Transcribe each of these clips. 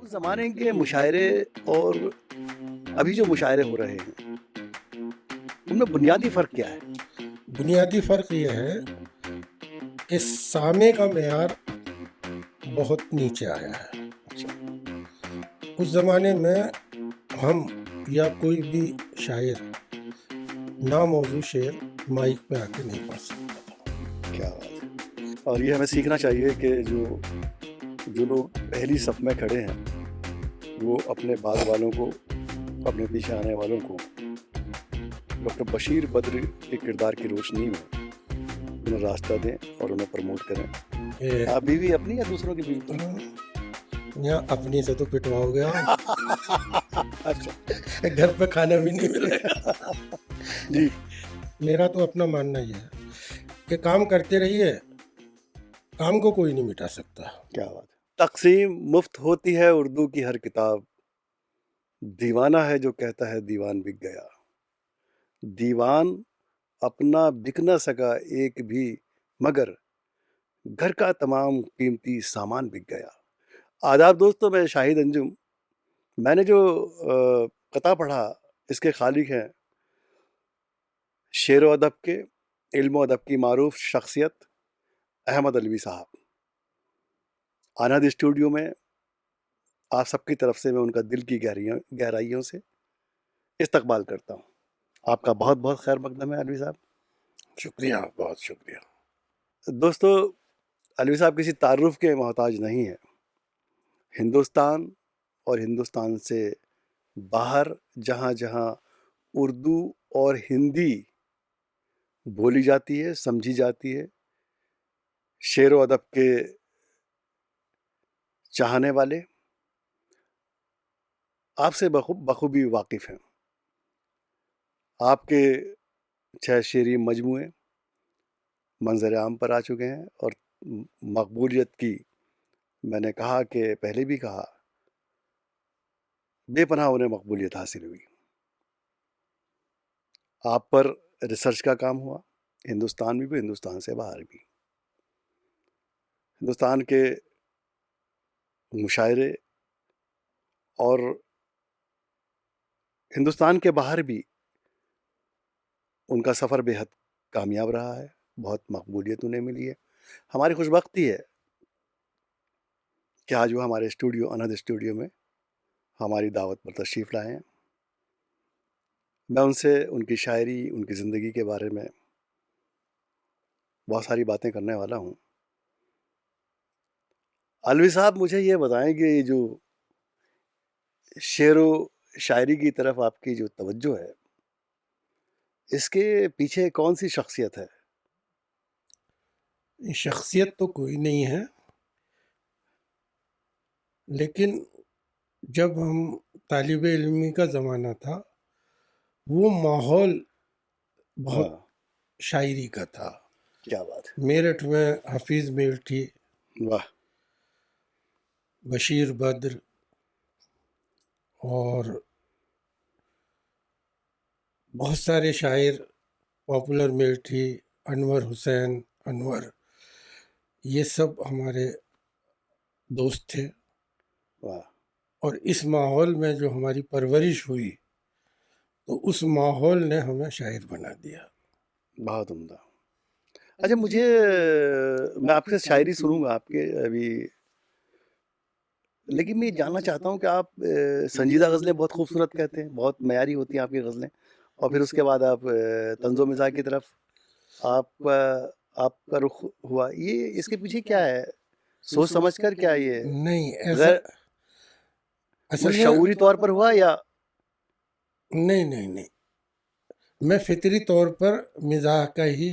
اس زمانے کے مشاعرے اور ابھی جو مشاعرے ہو رہے ہیں ان میں بنیادی فرق کیا ہے؟ بنیادی فرق یہ ہے کہ سامع کا معیار بہت نیچے آیا ہے. اس زمانے میں ہم یا کوئی بھی شاعر ناموضوع شعر مائک پہ آ کے نہیں پڑھ سکتا تھا. کیا بات ہے. اور یہ ہمیں سیکھنا چاہیے کہ جو لوگ پہلی صف میں کھڑے ہیں وہ اپنے بعد والوں کو، اپنے پیچھے آنے والوں کو ڈاکٹر بشیر بدر کے کردار کی روشنی میں انہیں راستہ دیں اور انہیں پروموٹ کریں. آپ بیوی اپنی یا دوسروں کی بیوی؟ یا اپنی سے تو پٹواؤ گیا. اچھا، گھر پہ کھانا بھی نہیں ملے گا. جی. میرا تو اپنا ماننا یہ ہے کہ کام کرتے رہیے، کام کو کوئی نہیں مٹا سکتا. کیا بات ہے. تقسیم مفت ہوتی ہے اردو کی ہر کتاب، دیوانہ ہے جو کہتا ہے دیوان بک گیا. دیوان اپنا بک نہ سکا ایک بھی، مگر گھر کا تمام قیمتی سامان بک گیا. آداب دوستو، میں شاہد انجم. میں نے جو قطعہ پڑھا اس کے خالق ہیں شعر و ادب کے، علم و ادب کی معروف شخصیت احمد علوی صاحب. آنند اسٹوڈیو میں آپ سب کی طرف سے میں ان کا دل کی گہرائیوں سے استقبال کرتا ہوں. آپ کا بہت بہت خیر مقدم ہے علوی صاحب. شکریہ، بہت شکریہ. دوستو، علوی صاحب کسی تعارف کے محتاج نہیں ہے. ہندوستان اور ہندوستان سے باہر جہاں جہاں اردو اور ہندی بولی جاتی ہے، سمجھی جاتی ہے، شعر و ادب کے چاہنے والے آپ سے بخوبی واقف ہیں. آپ کے 6 شعری مجموعے منظر عام پر آ چکے ہیں اور مقبولیت کی، میں نے کہا کہ پہلے بھی کہا، بے پناہ انہیں مقبولیت حاصل ہوئی. آپ پر ریسرچ کا کام ہوا، ہندوستان میں بھی، ہندوستان سے باہر بھی. ہندوستان کے مشاعرے اور ہندوستان کے باہر بھی ان کا سفر بے حد کامیاب رہا ہے، بہت مقبولیت انہیں ملی ہے. ہماری خوش بختی ہے کہ آج وہ ہمارے اسٹوڈیو، آنند اسٹوڈیو میں ہماری دعوت پر تشریف لائے ہیں. میں ان سے ان کی شاعری، ان کی زندگی کے بارے میں بہت ساری باتیں کرنے والا ہوں. علوی صاحب، مجھے یہ بتائیں کہ یہ جو شعر و شاعری کی طرف آپ کی جو توجہ ہے، اس کے پیچھے کون سی شخصیت ہے؟ شخصیت تو کوئی نہیں ہے، لیکن جب ہم طالب علمی کا زمانہ تھا، وہ ماحول بہت شاعری کا تھا. کیا بات ہے. میرٹھ میں حفیظ میرٹھی، واہ. بشیر بدر اور بہت سارے شاعر، پاپولر میرٹھی، انور حسین انور، یہ سب ہمارے دوست تھے. واہ. اور اس ماحول میں جو ہماری پرورش ہوئی تو اس ماحول نے ہمیں شاعر بنا دیا. بہت عمدہ. اچھا، میں آپ سے شاعری سنوں گا آپ کے ابھی، لیکن میں یہ جاننا چاہتا ہوں کہ آپ سنجیدہ غزلیں بہت خوبصورت کہتے ہیں، بہت معیاری ہوتی ہیں آپ کی غزلیں، اور پھر اس کے بعد آپ طنز و مزاح کی طرف آپ کا رخ ہوا. یہ اس کے پیچھے کیا ہے؟ سوچ سمجھ کر کیا یہ نہیں، ایسا غیر اصل میں شعوری طور پر ہوا یا؟ نہیں، میں فطری طور پر مزاح کا ہی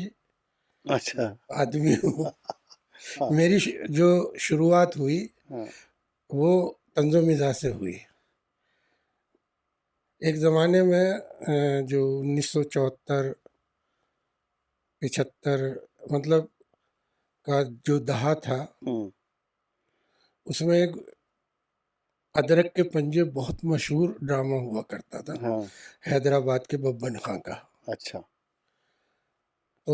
اچھا آدمی ہوں. میری جو شروعات ہوئی وہ طنز و مزاح سے ہوئی. ایک زمانے میں جو 1974 75 مطلب کا جو دہا تھا، اس میں ایک ادرک کے پنجے بہت مشہور ڈرامہ ہوا کرتا تھا، حیدرآباد کے ببن خاں کا. اچھا. تو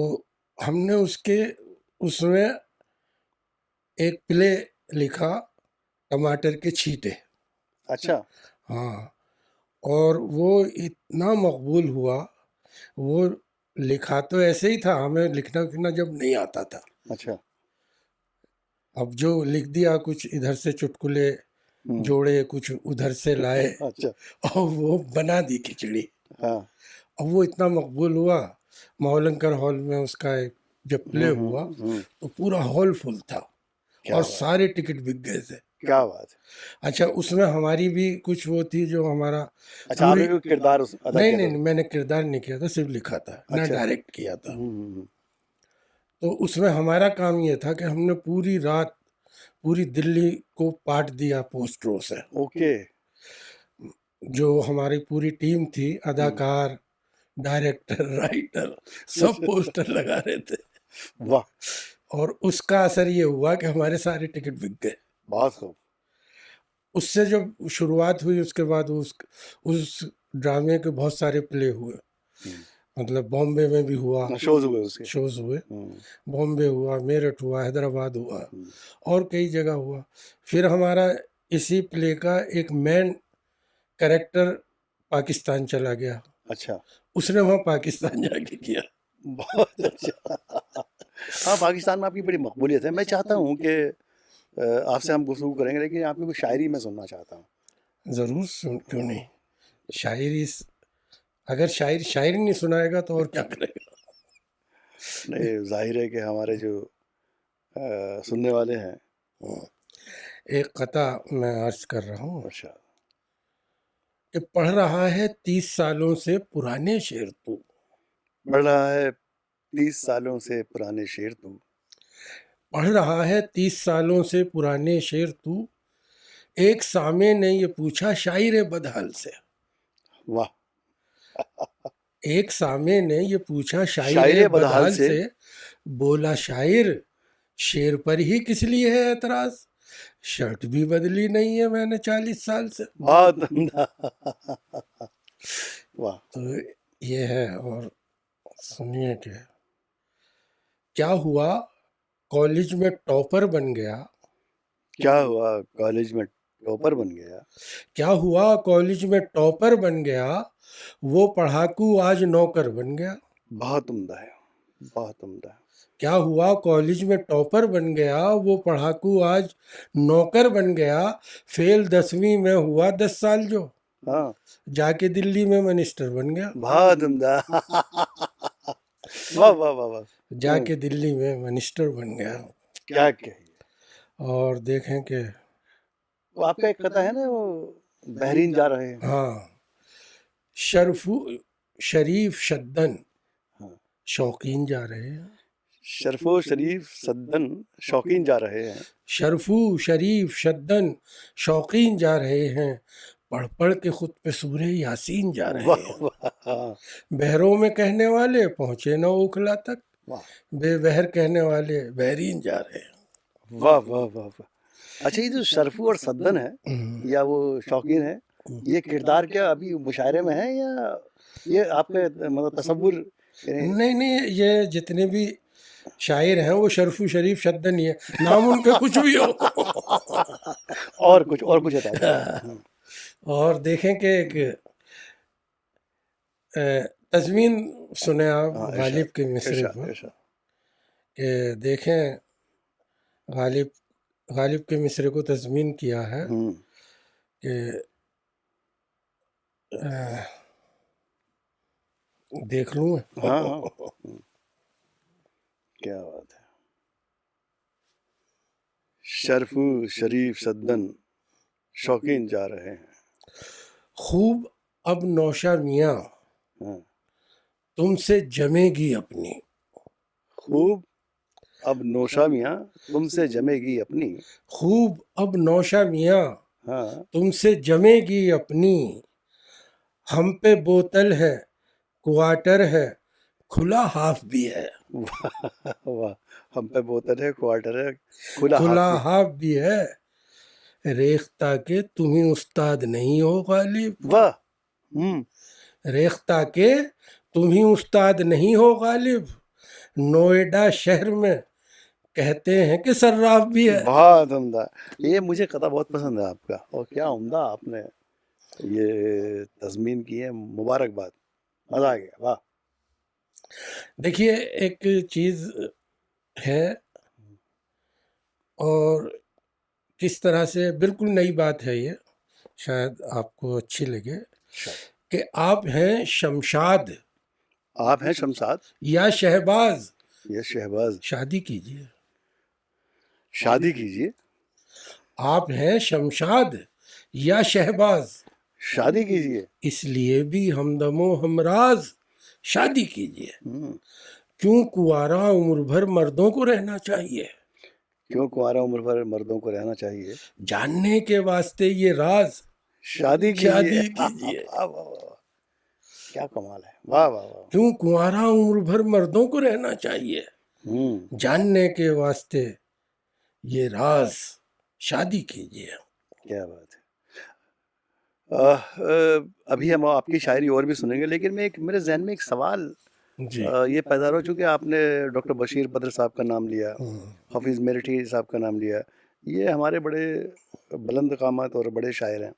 ہم نے اس میں ایک پلے لکھا، ٹماٹر کے چھینٹے. اچھا ہاں، اور وہ اتنا مقبول ہوا. وہ لکھا تو ایسے ہی تھا، ہمیں لکھنا وکھنا جب نہیں آتا تھا. اچھا اب جو لکھ دیا، کچھ ادھر سے چٹکلے جوڑے، کچھ ادھر سے لائے، اچھا اور وہ بنا دی کھچڑی. ہاں اب وہ اتنا مقبول ہوا، مولنکر ہال میں اس کا جب پلے ہوا تو پورا ہال فل تھا، کیا اور بات سارے ٹکٹ بک گئے تھے. کیا بات ہے. اچھا، اس میں ہماری بھی کچھ وہ تھی جو ہمارا اچھا آپ نے کوئی کردار ادا نہیں کیا نہیں تھا؟ نہیں، میں نے کردار نہیں کیا تھا، صرف لکھا تھا، نہ اچھا ڈائریکٹ کیا تھا. ہوں تو اس میں ہمارا کام یہ تھا کہ ہم نے پوری رات پوری دلی کو پاٹ دیا پوسٹروں سے. اوکے جو ہماری پوری ٹیم تھی، اداکار، ڈائریکٹر، رائٹر، سب پوسٹر لگا رہے تھے. واہ اور اس کا اثر یہ ہوا کہ ہمارے سارے ٹکٹ بک گئے. بہت خوب. اس سے جب شروعات ہوئی، اس کے بعد اس ڈرامے کے بہت سارے پلے ہوئے. مطلب بامبے میں بھی ہوا، شوز ہوئے اس کے. شوز ہوئے، بامبے ہوا، میرٹھ ہوا، حیدرآباد ہوا، اور کئی جگہ ہوا. پھر ہمارا اسی پلے کا ایک مین کریکٹر پاکستان چلا گیا. اچھا اس نے وہاں پاکستان جا کے کیا. بہت اچھا. ہاں پاکستان میں آپ کی بڑی مقبولیت ہے. میں چاہتا ہوں کہ آپ سے ہم گفتگو کریں گے، لیکن آپ کی کوئی شاعری میں سننا چاہتا ہوں. ضرور کیوں نہیں. شاعری، اگر شاعر نہیں سنائے گا تو اور کیا کرے گا. نہیں ظاہر ہے کہ ہمارے جو سننے والے ہیں. ایک قطع میں عرض کر رہا ہوں اچھا کہ پڑھ رہا ہے 30 سالوں سے پرانے شعر تو، پڑھ رہا ہے 30 سالوں سے پرانے شعر تو، پڑھ رہا ہے 30 سالوں سے پرانے شعر تو. ایک سامع نے یہ پوچھا شاعر بدحال سے. واہ. ایک سامع نے یہ پوچھا شاعر شاعر بدحال سے. بولا شاعر شعر پر ہی کس لیے ہے اعتراض، شرٹ بھی بدلی نہیں ہے میں نے 40 سال سے. بہت عمدہ. واہ. تو یہ ہے. اور سنیے کہ کیا ہوا کالج میں ٹاپر بن گیا. کیا ہوا کالج میں ٹاپر بن گیا. کیا ہوا کالج میں ٹاپر بن گیا، وہ پڑھاکو آج نوکر بن گیا. بہت عمدہ ہے. بہت عمدہ. کیا ہوا کالج میں ٹاپر بن گیا، وہ پڑھاکو آج نوکر بن گیا. فیل 10ویں میں ہوا 10 سال جو، ہاں جا کے دلی میں منسٹر بن گیا. بہت عمدہ. واہ واہ واہ واہ. جا کے دلی میں منسٹر بن گیا. کیا کہیے. اور دیکھیں کہ وہ آپ کا ایک قطع ہے نا، وہ بحرین جا رہے ہیں. ہاں، شریف شدن شوقین جا رہے ہیں. شرف و شریف صدن شوقین جا رہے ہیں. شرفو شریف شدن شوقین جا رہے ہیں، پڑھ پڑھ کے خود پہ سورہ یاسین جا رہے ہیں. واہ بہروں میں کہنے والے پہنچے نہ اوکھلا تک، واہ بے بہر کہنے والے بحرین جا رہے ہیں. واہ واہ واہ واہ. اچھا یہ جو شرفو اور صدن ہے یا وہ شوقین ہے، یہ کردار کیا ابھی مشاعرے میں ہے یا یہ آپ کا مطلب تصور؟ نہیں نہیں، یہ جتنے بھی شاعر ہیں وہ شرفو شریف شدن ہی ہے، نام ان کا کچھ بھی ہو. اور کچھ ہے. اور دیکھیں کہ ایک تضمین سنیں آپ غالب کے مصرے پر، کہ دیکھیں غالب کے مصرے کو تضمین کیا ہے کہ دیکھ لوں. ہاں ہاں کیا بات ہے. شرفو شریف صدن شوقین جا رہے ہیں. خوب اب نوشا میاں تم سے جمے گی اپنی. خوب اب نوشا میاں تم سے جمے گی اپنی. خوب اب نوشا میاں ہاں تم سے جمے گی اپنی. ہم پہ بوتل ہے، کوارٹر ہے، کھلا ہاف بھی ہے. واہ. ہم پہ بوتل ہے، کوارٹر ہے، کھلا ہاف بھی ہے. ریختہ کے تم ہی استاد نہیں ہو غالب. واہ. ریختہ کے تم ہی استاد نہیں ہو غالب. نوئیڈا شہر میں کہتے ہیں کہ صراف بھی ہے. بہت عمدہ. یہ مجھے قطع بہت پسند ہے آپ کا, اور کیا عمدہ آپ نے یہ تضمین کی ہے, مبارکباد, مزہ آ گیا, واہ. دیکھیے ایک چیز ہے, اور کس طرح سے بالکل نئی بات ہے یہ, شاید آپ کو اچھی لگے, کہ آپ ہیں شمشاد آپ ہیں شمشاد یا شہباز, یا شہباز, شادی کیجیے. شادی کیجیے. آپ ہیں شمشاد یا شہباز, شادی کیجیے. اس لیے بھی ہمدم و ہمراز شادی کیجیے. ہوں. کیوں کنوارا عمر بھر مردوں کو رہنا چاہیے, کیوں کنوارا عمر بھر مردوں کو رہنا چاہیے, جاننے کے واسطے یہ راز شادی کیجیے. شادی کیجیے. واہ واہ واہ, کیا کمال ہے, واہ واہ واہ. کیوں کنوارا عمر بھر مردوں کو رہنا چاہیے, ہوں. جاننے کے واسطے یہ راز شادی کیجیے. کیا بات ہے. ابھی ہم آپ کی شاعری اور بھی سنیں گے, لیکن میرے ذہن میں ایک سوال جی. یہ پیدا ہو, چونکہ آپ نے ڈاکٹر بشیر بدر صاحب کا نام لیا, حفیظ میرٹھی صاحب کا نام لیا, یہ ہمارے بڑے بلند قامت اور بڑے شاعر ہیں,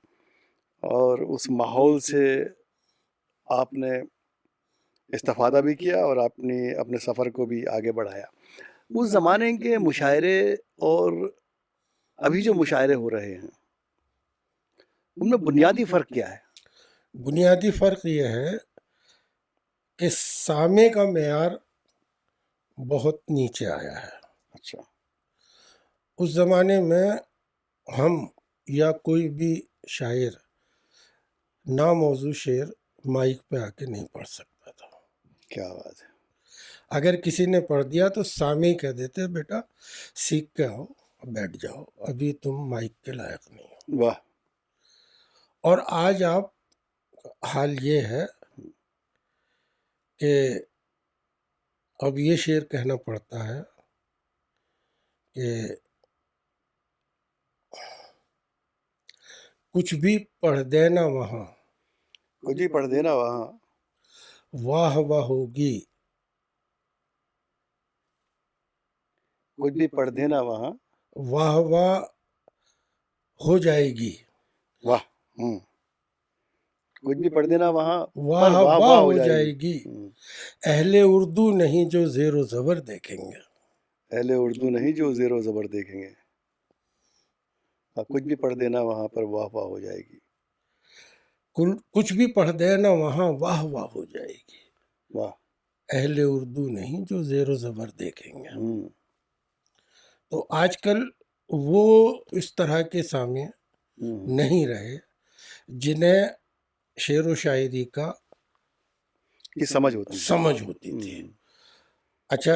اور اس ماحول سے آپ نے استفادہ بھی کیا اور اپنے سفر کو بھی آگے بڑھایا. اس زمانے کے مشاعرے اور ابھی جو مشاعرے ہو رہے ہیں, ان میں بنیادی فرق کیا ہے؟ بنیادی فرق یہ ہے کہ سامع کا معیار بہت نیچے آیا ہے. اچھا. اس زمانے میں ہم یا کوئی بھی شاعر ناموضوع شعر مائک پہ آ کے نہیں پڑھ سکتا تھا. کیا بات ہے. اگر کسی نے پڑھ دیا تو سامع کہہ دیتے بیٹا سیکھ کے آؤ, بیٹھ جاؤ, ابھی تم مائک کے لائق نہیں ہو. واہ. اور آج آپ حال یہ ہے کہ اب یہ شعر کہنا پڑتا ہے کہ کچھ بھی پڑھ دینا وہاں, کچھ بھی پڑھ دینا وہاں, واہ واہ ہوگی. کچھ بھی پڑھ دینا وہاں, واہ واہ ہو جائے گی. واہ. ہوں. کچھ بھی پڑھ دینا وہاں پر واہ واہ واہ واہ ہو جائے گی. اہل اردو نہیں جو زیر و زبر دیکھیں گے. اہل اردو نہیں جو زیر و زبر دیکھیں گے. کچھ بھی پڑھ دینا وہاں پر واہ واہ ہو جائے گی. کچھ بھی پڑھ دینا وہاں واہ واہ ہو جائے گی. واہ. اہل اردو نہیں جو زیر و زبر دیکھیں گے. ہوں. تو آج کل وہ اس طرح کے سامع نہیں رہے جنہیں شعر و شاعری کا کی سمجھ ہوتی تھی. اچھا,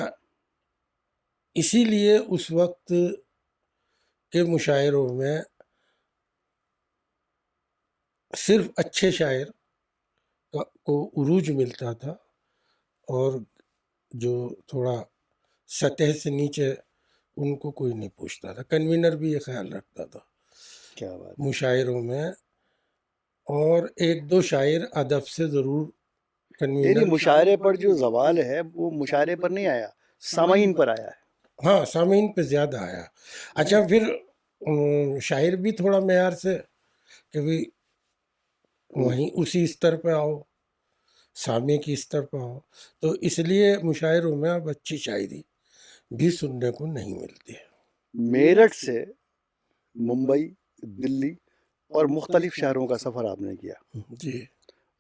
اسی لیے اس وقت کے مشاعروں میں صرف اچھے شاعر کو عروج ملتا تھا, اور جو تھوڑا سطح سے نیچے ان کو کوئی نہیں پوچھتا تھا. کنوینر بھی یہ خیال رکھتا تھا کیا بات. مشاعروں میں, اور ایک دو شاعر ادب سے ضرور کنوینر. مشاعرے پر جو زوال ہے وہ مشاعرے پر نہیں آیا, سامعین پر آیا ہے. ہاں, سامعین پہ زیادہ آیا. اچھا, پھر شاعر بھی تھوڑا معیار سے کہ بھی وہیں اسی استر پہ آؤ, سامع کی استر پہ آؤ. تو اس لیے مشاعروں میں اب اچھی شاعری بھی سننے کو نہیں ملتی ہے. میرٹھ سے ممبئی, دلی اور مختلف شہروں کا سفر آپ نے کیا. جی.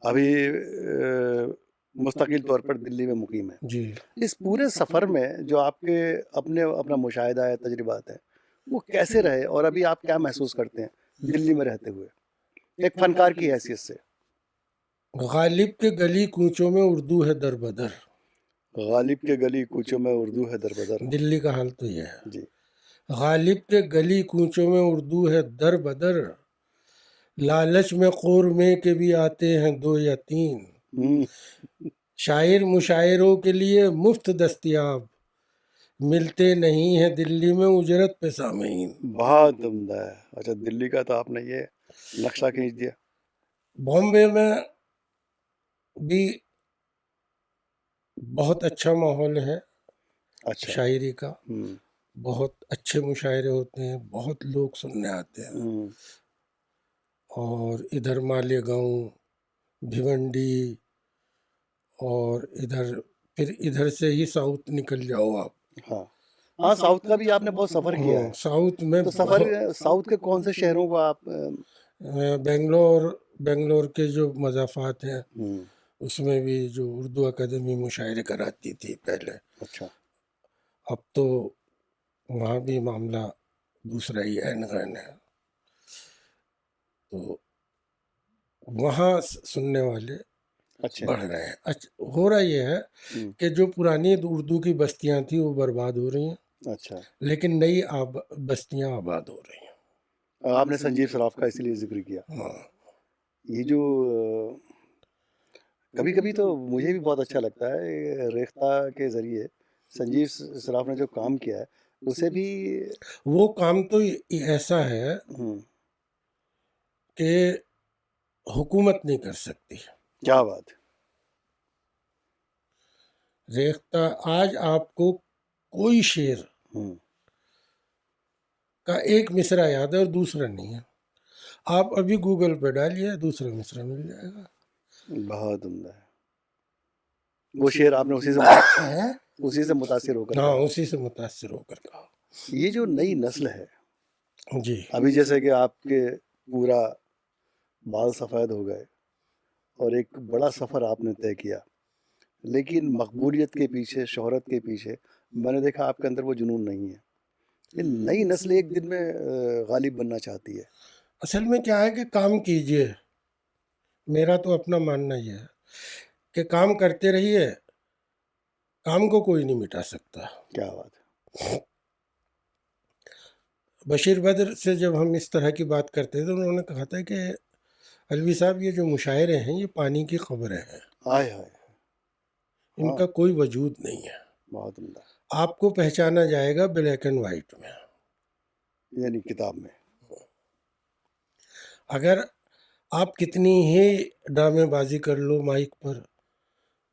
ابھی مستقل طور پر دلی میں مقیم ہے. جی. اس پورے سفر میں جو آپ کے اپنا مشاہدہ ہے, تجربات ہیں, وہ کیسے رہے, اور ابھی آپ کیا محسوس کرتے ہیں دلی میں رہتے ہوئے ایک فنکار کی حیثیت سے؟ غالب کے گلی کوچوں میں اردو ہے در بدر. غالب کے گلی کوچوں میں اردو ہے در بدر. دلی کا حال تو یہ ہے. جی. غالب کے گلی کوچوں میں اردو ہے در بدر, لالچ میں قور میں کے بھی آتے ہیں دو یا تین. شاعر مشاعروں کے لیے مفت دستیاب, ملتے نہیں ہیں دلی میں اجرت پہ سامعین. بہت عمدہ ہے. اچھا, دلی کا تو آپ نے یہ نقشہ کھینچ دیا. بامبے میں بھی بہت اچھا ماحول ہے اچھا. شاعری کا. بہت اچھے مشاعرے ہوتے ہیں، بہت لوگ سننے آتے ہیں. ہوں، اور ادھر مالیگاؤں، بھیونڈی، اور پھر ادھر سے ہی ساؤتھ نکل جاؤ آپ. ہاں ہاں، ساؤتھ کا بھی آپ نے بہت سفر کیا ہے. ساؤتھ میں تو سفر ساؤتھ کے کون سے شہروں کو آپ بنگلور کے جو مضافات ہیں ہوں، اس میں بھی جو اردو اکیڈمی مشاعرے کراتی تھی پہلے، اچھا، اب تو وہاں بھی معاملہ دوسرا ہی ہے، نگران ہے. تو وہاں سننے والے اچھا، بڑھ رہے ہیں. ہو رہا یہ ہے ہوں، کہ جو پرانی اردو کی بستیاں تھیں وہ برباد ہو رہی ہیں، اچھا. لیکن نئی بستیاں آباد ہو رہی ہیں. آپ نے سنجیو سراف کا اسی لیے ذکر کیا. ہاں. یہ جو کبھی کبھی تو مجھے بھی بہت اچھا لگتا ہے، ریختہ کے ذریعے سنجیو سراف نے جو کام کیا ہے اسے بھی. وہ کام تو ایسا ہے ہوں، کہ حکومت نہیں کر سکتی. کیا بات. ریختہ آج آپ کو کوئی شعر ہوں، کا ایک مصرع یاد ہے اور دوسرا نہیں ہے. آپ ابھی گوگل پہ ڈالیے، دوسرا مصرع مل جائے گا. بہت عمدہ ہے. وہ شعر آپ نے اسی سے متاثر ہو کر ہاں، کہا. اسی سے متاثر ہو کر کہا. یہ جو نئی نسل ہے، جی. ابھی جیسے کہ آپ کے پورا بال سفید ہو گئے اور ایک بڑا سفر آپ نے طے کیا، لیکن مقبولیت کے پیچھے، شہرت کے پیچھے میں نے دیکھا آپ کے اندر وہ جنون نہیں ہے. یہ نئی نسل ایک دن میں غالب بننا چاہتی ہے. اصل میں کیا ہے کہ کام کیجئے. میرا تو اپنا ماننا یہ ہے کہ کام کرتے رہیے، کام کو کوئی نہیں مٹا سکتا. کیا بات ہے. بشیر بدر سے جب ہم اس طرح کی بات کرتے تھے، انہوں نے کہا تھا کہ الوی صاحب یہ جو مشاعرے ہیں یہ پانی کی خبریں ہیں، ہائے ہائے. ان ہاں، کا کوئی وجود نہیں ہے. بہت عمدہ. آپ کو پہچانا جائے گا بلیک اینڈ وائٹ میں. یعنی کتاب میں. اگر آپ کتنی ہی ڈرامے بازی کر لو مائک پر،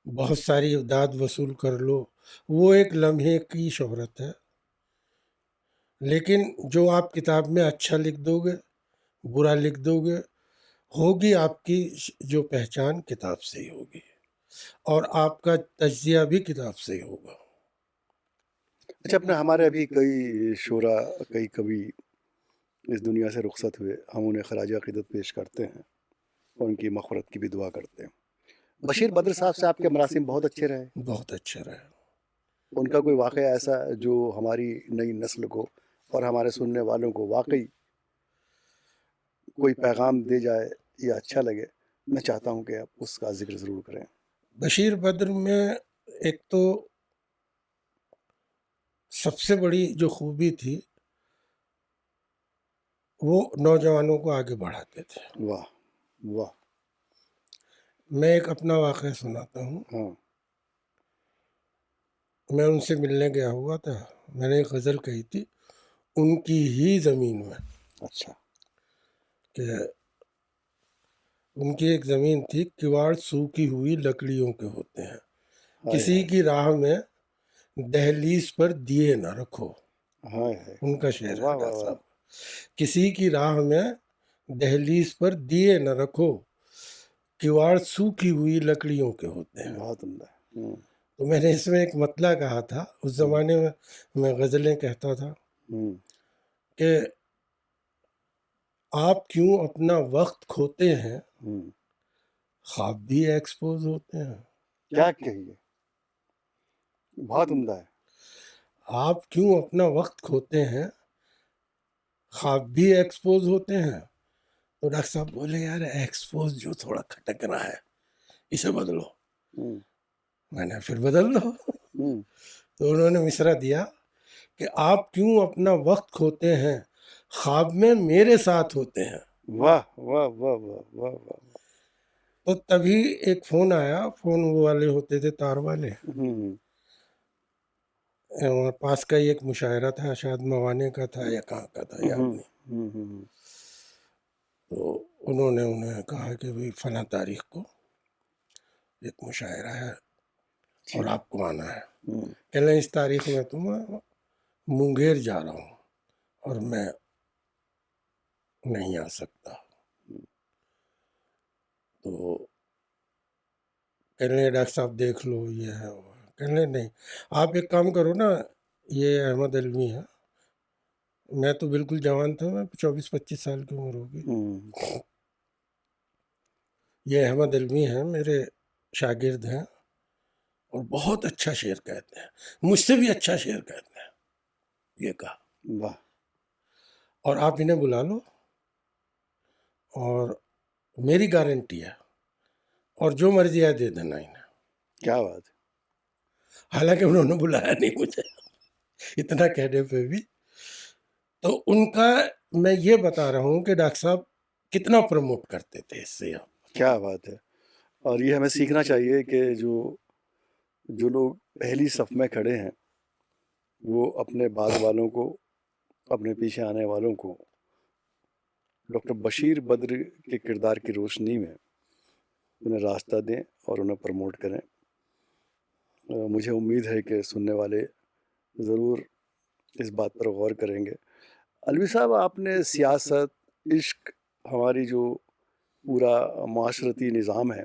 بہت ساری داد وصول کر لو، وہ ایک لمحے کی شہرت ہے. لیکن جو آپ کتاب میں اچھا لکھ دو گے، برا لکھ دو گے، ہوگی آپ کی جو پہچان کتاب سے ہی ہوگی، اور آپ کا تجزیہ بھی کتاب سے ہی ہوگا. اچھا، اپنے ہمارے ابھی کئی شعرا، کئی کبھی اس دنیا سے رخصت ہوئے، ہم انہیں خراج عقیدت پیش کرتے ہیں اور ان کی مغفرت کی بھی دعا کرتے ہیں. بشیر بدر صاحب سے آپ کے مراسم بہت اچھے رہے. بہت اچھا رہا. ان کا کوئی واقعہ ایسا جو ہماری نئی نسل کو اور ہمارے سننے والوں کو واقعی کوئی پیغام دے جائے یا اچھا لگے، میں چاہتا ہوں کہ آپ اس کا ذکر ضرور کریں. بشیر بدر میں ایک تو سب سے بڑی جو خوبی تھی وہ نوجوانوں کو آگے بڑھاتے تھے. واہ واہ. میں ایک اپنا واقعہ سناتا ہوں. ہاں، میں ان سے ملنے گیا ہوا تھا، میں نے ایک غزل کہی تھی ان کی ہی زمین میں. اچھا. کہ ان کی ایک زمین تھی، کواڑ سوکھی ہوئی لکڑیوں کے ہوتے ہیں، ہائے کسی ہائے کی راہ میں دہلیز پر دیے نہ رکھو. ہائے ہائے. ان کا شعر ہے واہ ڈاکٹر واہ واہ. صاحب. کسی کی راہ میں دہلیز پر دیے نہ رکھو، کواڑ سوکھی ہوئی لکڑیوں کے ہوتے ہیں. بہت عمدہ. ہوں، تو میں نے اس میں ایک مطلع کہا تھا. اس زمانے میں غزلیں کہتا تھا ہوں. کہ آپ کیوں اپنا وقت کھوتے ہیں، ہوں. خواب بھی ایکسپوز ہوتے ہیں. کیا کہیے. بہت عمدہ ہے. آپ کیوں اپنا وقت کھوتے ہیں، خواب بھی ایکسپوز ہوتے ہیں. تو ڈاکٹر صاحب بولے یار ایکسپوز جو تھوڑا کھٹک رہا ہے اسے بدلو. ہوں. میں نے پھر بدل دو. ہوں. تو انہوں نے مصرع دیا کہ آپ کیوں اپنا وقت کھوتے ہیں، خواب میں میرے ساتھ ہوتے ہیں. واہ واہ واہ واہ واہ واہ. تو تبھی ایک فون آیا. فون وہ والے ہوتے تھے تار والے. ہوں. وہاں پاس کا ہی ایک مشاعرہ تھا، شاید موانے کا تھا یا کہاں کا تھا یاد ہوں. نہیں. ہوں. تو انہیں کہا کہ بھئی فلاں تاریخ کو ایک مشاعرہ ہے اور آپ کو آنا ہے. ہوں. کہنے اس تاریخ میں تم منگیر جا رہا ہوں اور میں نہیں آ سکتا. تو کہنے لگے ڈاکٹر صاحب دیکھ لو یہ ہے وہ ہے. کہنے لگے نہیں آپ ایک کام کرو نا، یہ احمد علمی ہے. میں تو بالکل جوان تھا، میں 24-25 سال کی عمر ہوگی. یہ احمد علمی ہیں، میرے شاگرد ہیں اور بہت اچھا شعر کہتے ہیں، مجھ سے بھی اچھا شعر کہتے ہیں. یہ کہا واہ اور آپ انہیں بلا لو اور میری گارنٹی ہے اور جو مرضی ہے دے دینا انہیں. کیا بات ہے. حالانکہ انہوں نے بلایا نہیں مجھے، اتنا کہنے پہ بھی. تو ان کا میں یہ بتا رہا ہوں کہ ڈاکٹر صاحب کتنا پروموٹ کرتے تھے اس سے. آپ کیا بات ہے. اور یہ ہمیں سیکھنا چاہیے کہ جو لوگ پہلی صف میں کھڑے ہیں وہ اپنے بعد والوں کو، اپنے پیچھے آنے والوں کو ڈاکٹر بشیر بدر کے کردار کی روشنی میں انہیں راستہ دیں اور انہیں پروموٹ کریں. مجھے امید ہے کہ سننے والے ضرور اس بات پر غور کریں گے. الوی صاحب، آپ نے سیاست، عشق، ہماری جو پورا معاشرتی نظام ہے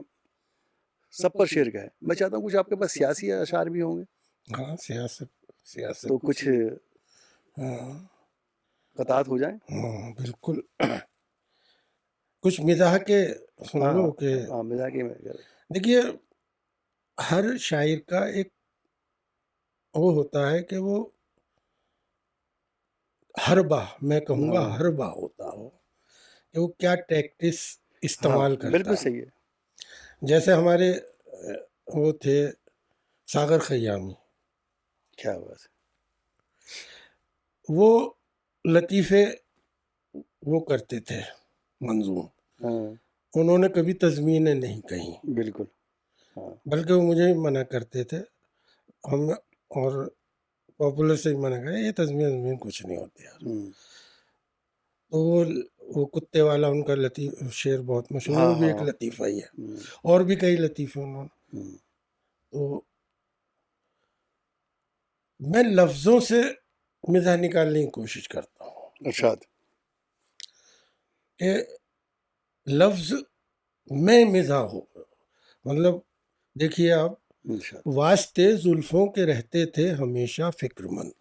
سب پر شعر کہا ہے. میں چاہتا ہوں کچھ آپ کے پاس سیاسی اشعار بھی ہوں گے. ہاں سیاست تو کچھ ہاں قطعات ہو جائیں. ہاں بالکل. کچھ مزاح کے سن ہاں لو کہ ہاں مزاقی میں دیکھیے ہر شاعر کا ایک وہ ہوتا ہے کہ وہ حربہ، میں کہوں گا ہاں حربہ ہوتا ہو کہ وہ کیا ٹیکٹس ہاں استعمال کرتا بالکل ہے. صحیح ہے. جیسے ہمارے وہ تھے ساغر خیامی، کیا بات ہے. وہ لطیفے وہ کرتے تھے منظوم، ہاں انہوں نے کبھی تضمینیں نہیں کہیں، بالکل. ہاں بلکہ وہ مجھے منع کرتے تھے. ہم اور پاپولر سے ہی منع کرے، یہ تضمین کچھ نہیں ہوتی یار. تو وہ کتے والا ان کا لطیف شعر بہت مشہور ہے، ہاں وہ بھی ایک ہاں لطیفہ ہی ہے. اور بھی کئی لطیفے انہوں نے. تو میں لفظوں سے مزاح نکالنے کی کوشش کرتا ہوں ارشاد. کہ لفظ میں مزاح ہو. مطلب دیکھیے آپ، ارشاد. واسطے زلفوں کے رہتے تھے ہمیشہ فکر مند،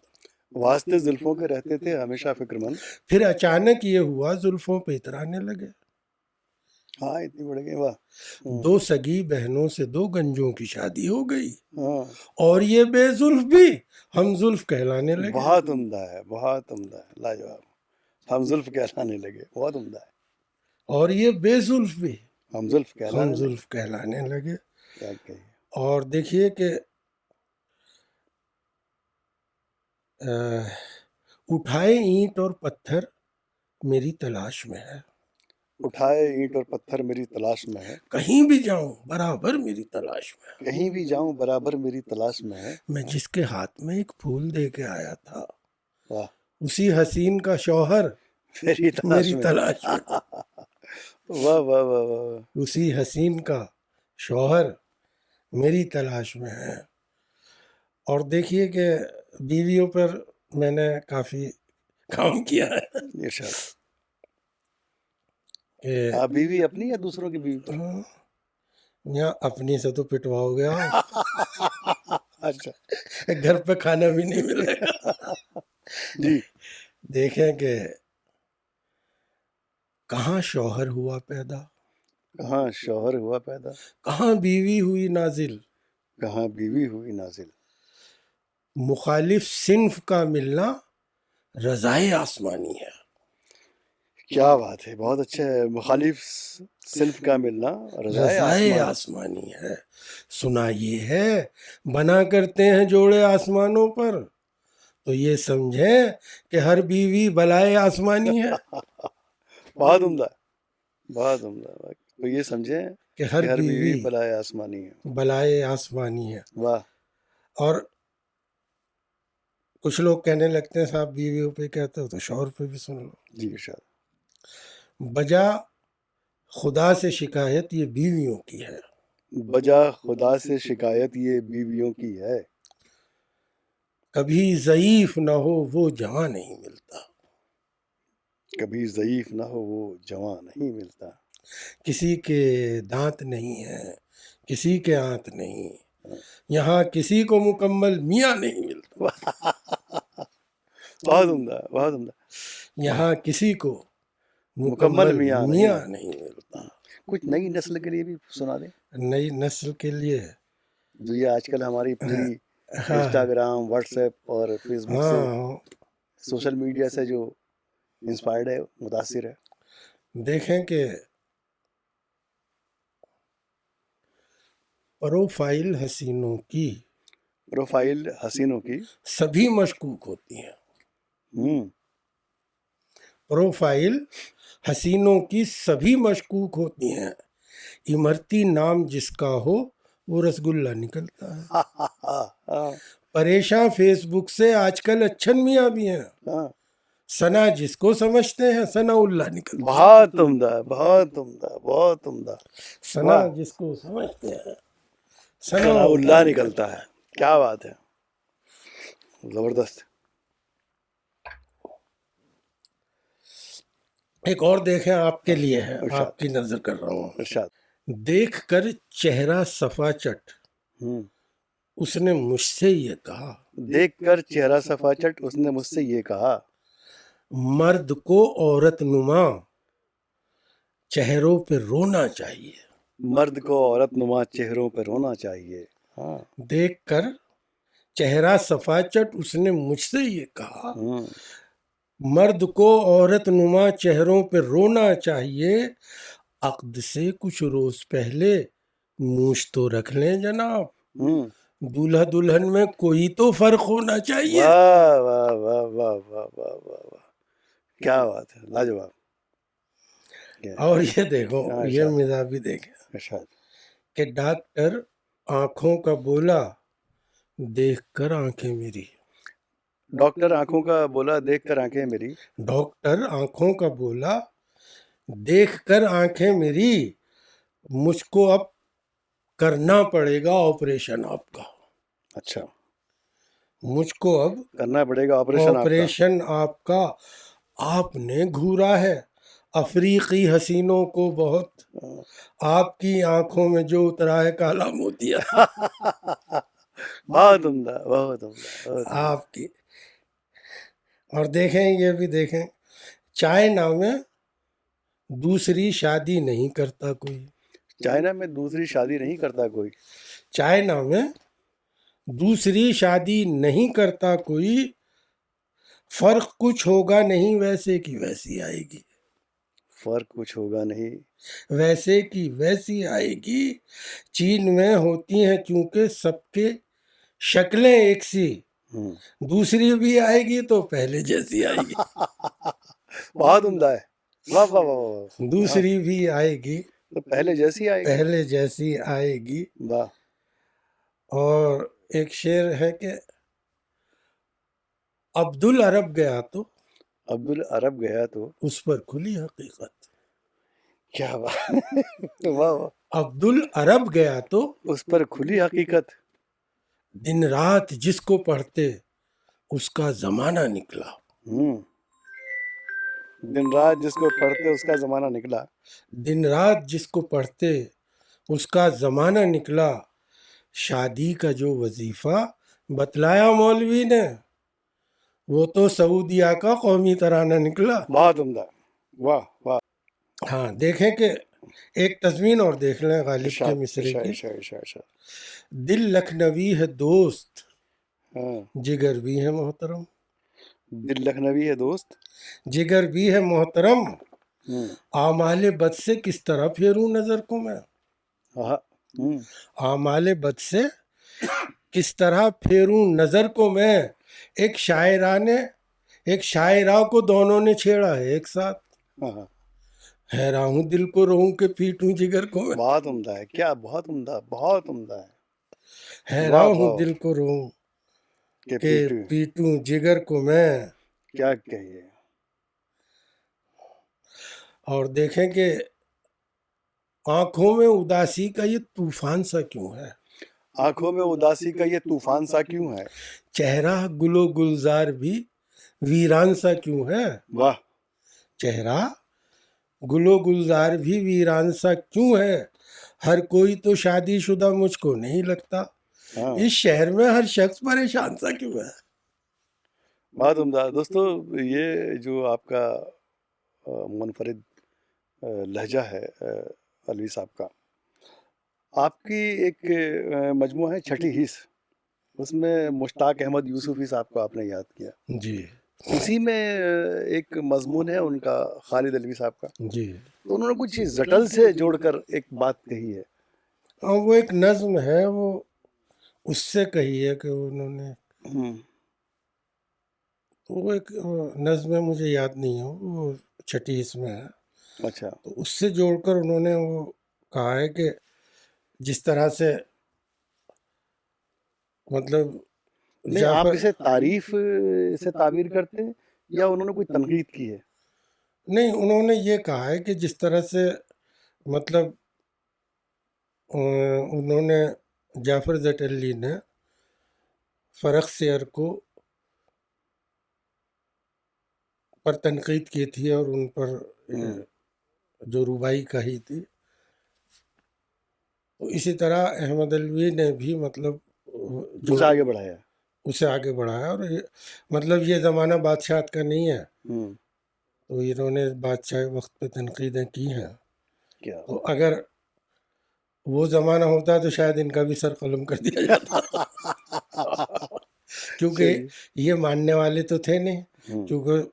واسطے زلفوں کے رہتے تھے ہمیشہ فکر مند، پھر اچانک یہ ہوا زلفوں پہ اترانے لگے. ہاں اتنی بڑھ گئی. واہ. دو سگی بہنوں سے دو گنجوں کی شادی ہو گئی ہاں اور یہ بے زلف بھی ہم زلف کہلانے لگے. بہت عمدہ ہے، بہت عمدہ ہے، لاجواب. ہم زلف کہلانے لگے، بہت عمدہ ہے. اور یہ بے زلف بھی ہم زلف ہم کہلانے لگے. زلف کہلانے لگے. کیا کہیے. اور دیکھیے کہ اٹھائے اینٹ اور پتھر میری تلاش میں ہے، اٹھائے اینٹ اور پتھر میری تلاش میں ہے، کہیں بھی جاؤں برابر میری تلاش میں ہے. کہیں بھی جاؤں برابر میری تلاش میں ہے. میں جس کے ہاتھ میں ایک پھول دے کے آیا تھا واہ. اسی حسین کا شوہر میری تلاش میری میں. تلاش میں. واہ واہ واہ واہ. اسی حسین کا شوہر میری تلاش میں ہے. اور دیکھیے کہ بیویوں پر میں نے کافی کام کیا ہے ارشاد. کہ آپ بیوی اپنی یا دوسروں کی بیوی پر؟ یا اپنی سے تو پٹواؤ گیا اچھا گھر پہ کھانا بھی نہیں ملے گا. جی. دیکھیں کہ کہاں شوہر ہوا پیدا، کہاں شوہر ہوا پیدا، کہاں بیوی ہوئی نازل، کہاں بیوی ہوئی نازل. مخالف صنف کا ملنا رضائے آسمانی ہے. کیا بات ہے، بہت اچھا ہے. مخالف صنف کا ملنا رضائے رضائے آسمان. آسمانی ہے. سنا یہ ہے بنا کرتے ہیں جوڑے آسمانوں پر، تو یہ سمجھیں کہ ہر بیوی بلائے آسمانی ہے. بہت عمدہ، بہت عمدہ. تو یہ سمجھیں کہ کہ ہر بیوی بلائے آسمانی ہے. بلائے آسمانی ہے. واہ. اور کچھ لوگ کہنے لگتے ہیں صاحب بیویوں پہ کہتے ہو تو شوہر پہ بھی سن لو. جی ارشاد. بجا خدا سے شکایت یہ بیویوں کی ہے، بجا خدا سے شکایت یہ بیویوں کی ہے. کبھی ضعیف نہ ہو وہ جواں نہیں ملتا، کبھی ضعیف نہ ہو وہ جواں نہیں ملتا، کسی کے دانت نہیں ہیں کسی کے آنت نہیں، یہاں کسی کو مکمل میاں نہیں ملتا، بہت عمدہ، بہت عمدہ. یہاں کسی کو مکمل مکمل میاں میاں نہیں. نہیں ملتا۔ کچھ نئی نسل کے لیے بھی سنا دیں، نئی نسل کے لیے جو یہ آج کل ہماری پوری ہاں انسٹاگرام، واٹس ایپ اور فیس بک سے، ہاں سوشل میڈیا سے جو انسپائرڈ ہے، متاثر ہے. دیکھیں کہ پروفائل حسینوں کی پروفائل حسینوں کی سبھی مشکوک ہوتی ہیں، ہوں پروفائل حسینوں کی سبھی مشکوک ہوتی ہیں، امرتی نام جس کا ہو وہ رسگلہ نکلتا ہے، ہاں پریشاں فیس بک سے آج کل اچھن میاں بھی ہیں، ہاں. ثنا جس کو سمجھتے ہیں ثنا اللہ نکلتا ہے، بہت عمدہ، بہت عمدہ، بہت عمدہ. ثنا واہ، جس کو سمجھتے ہیں ثناء ثنا اللہ نکلتا ہے. کیا بات ہے، زبردست. ایک اور دیکھیں آپ کے لیے ہے، ارشاد، آپ کی نظر کر رہا ہوں، ارشاد. دیکھ کر چہرہ صفا چٹ ہوں. اس نے مجھ سے یہ کہا، دیکھ کر چہرہ صفا چٹ اس نے مجھ سے یہ کہا، مرد کو عورت نما چہروں پہ رونا چاہیے، مرد کو عورت نما چہروں پہ رونا چاہیے. ہاں. دیکھ کر چہرہ صفا چٹ اس نے مجھ سے یہ کہا، ہوں. مرد کو عورت نما چہروں پہ رونا چاہیے، عقد سے کچھ روز پہلے مونچھ تو رکھ لیں جناب، ہوں. دولہا دلہن میں کوئی تو فرق ہونا چاہیے۔ واہ واہ واہ واہ واہ واہ واہ واہ، کیا بات ہے، لاجواب. اور یہ دیکھو، ہاں، یہ ارشاد، مزاح بھی دیکھیں ارشاد. کہ ڈاکٹر آنکھوں کا بولا دیکھ کر آنکھیں میری، ڈاکٹر آنکھوں کا بولا دیکھ کر آنکھیں میری، ڈاکٹر آنکھوں کا بولا دیکھ کر آنکھیں میری، مجھ کو اب کرنا پڑے گا آپریشن آپ کا، اچھا، مجھ کو اب کرنا پڑے گا آپریشن آپ کا. آپریشن آپ کا، آپ نے گھورا ہے افریقی حسینوں کو بہت، آپ کی آنکھوں میں جو اترا ہے کالا موتیا، بہت عمدہ، بہت عمدہ، بہت عمدہ. آپ کی۔ اور دیکھیں یہ بھی دیکھیں، چائنا میں دوسری شادی نہیں کرتا کوئی، چائنا میں دوسری شادی نہیں کرتا کوئی، چائنا میں دوسری شادی نہیں کرتا کوئی، فرق کچھ ہوگا نہیں ویسے کی ویسی آئے گی، فرق کچھ ہوگا نہیں. ویسے کی ویسی آئے گی، چین میں ہوتی ہیں چونکہ سب کے شکلیں ایک سی، ہوں. دوسری بھی آئے گی تو پہلے جیسی آئے گی، بہت عمدہ ہے، واہ واہ واہ واہ. ہاں، دوسری بھی آئے گی تو پہلے جیسی آئے گی. پہلے جیسی آئے گی۔ واہ. اور ایک شعر ہے کہ عبدالعرب گیا تو عبدالعرب گیا تو، اس پر کھلی حقیقت، کیا بات، واہ واہ. عبدالعرب گیا تو اس پر کھلی حقیقت، دن رات جس کو پڑھتے اس کا زمانہ نکلا، ہوں. دن رات جس کو پڑھتے اس کا زمانہ نکلا، دن رات جس کو پڑھتے اس کا زمانہ نکلا، شادی کا جو وظیفہ بتلایا مولوی نے وہ تو سعودیہ کا قومی ترانہ نکلا۔ بہت عمدہ، واہ واہ. ہاں دیکھیں کہ ایک تضمین اور دیکھ لیں غالب کے ارشاد، مصرے ارشاد، کی، ارشاد، ارشاد، ارشاد. دل لکھنوی ہے دوست ہاں. جگر بھی ہے محترم، دل لکھنوی ہے دوست. جگر بھی ہے محترم، ہوں. اعمال بد سے کس طرح پھیروں نظر کو میں، ہاں. ہوں. اعمال بد سے کس طرح پھیروں نظر کو میں، ایک شاعرہ کو دونوں نے چھیڑا ہے ایک ساتھ، ہاں، ہاں. حیران ہوں دل کو رہوں کہ پیٹوں جگر کو میں، بہت عمدہ ہے، کیا بہت عمدہ، بہت عمدہ ہے. حیران واہ ہوں واہ. دل کو رہوں کہ کہ پیٹو، پیٹوں جگر کو میں۔ کیا کہیے. اور دیکھیں کہ آنکھوں میں اداسی کا یہ طوفان سا کیوں ہے، آنکھوں میں اداسی کا یہ طوفان سا کیوں ہے؟ چہرہ گل و گلزار بھی ویران سا کیوں ہے؟ واہ، چہرہ گل و گلزار بھی ویران سا کیوں ہے؟ ہر کوئی تو شادی شدہ مجھ کو نہیں لگتا، ہاں، اس شہر میں ہر شخص پریشان سا کیوں ہے؟ بہت عمدہ دوستو. یہ جو آپ کا منفرد لہجہ ہے علوی صاحب کا، آپ کی ایک مجموعہ ہے چھٹی حس، اس میں مشتاق احمد یوسفی صاحب کو آپ نے یاد کیا. جی اسی میں ایک مضمون ہے ان کا خالد علوی صاحب کا، جی. تو انہوں نے کچھ زٹل سے جوڑ کر ایک بات کہی ہے. اور وہ ایک نظم ہے، وہ اس سے کہی ہے کہ انہوں نے، ہم، وہ ایک نظم ہے، مجھے یاد نہیں ہے، وہ چھٹی اس میں ہے. اچھا، تو اس سے جوڑ کر انہوں نے وہ کہا ہے کہ جس طرح سے مطلب نہیں آپ جعفر، اسے تعریف سے تعبیر کرتے ہیں یا انہوں نے کوئی تنقید کی ہے؟ نہیں انہوں نے یہ کہا ہے کہ جس طرح سے مطلب انہوں نے جعفر زٹلی نے فرخ سیر کو پر تنقید کی تھی اور ان پر جو ربائی کہی تھی، تو اسی طرح احمد علوی نے بھی مطلب جو اسے آگے بڑھایا. اسے آگے بڑھایا. اور مطلب یہ زمانہ بادشاہت کا نہیں ہے، ہم، تو انہوں نے بادشاہ وقت پہ تنقیدیں کی ہیں. کیا تو اگر وہ زمانہ ہوتا تو شاید ان کا بھی سر قلم کر دیا جاتا، کیونکہ صحیح. یہ ماننے والے تو تھے نہیں. ہم، کیونکہ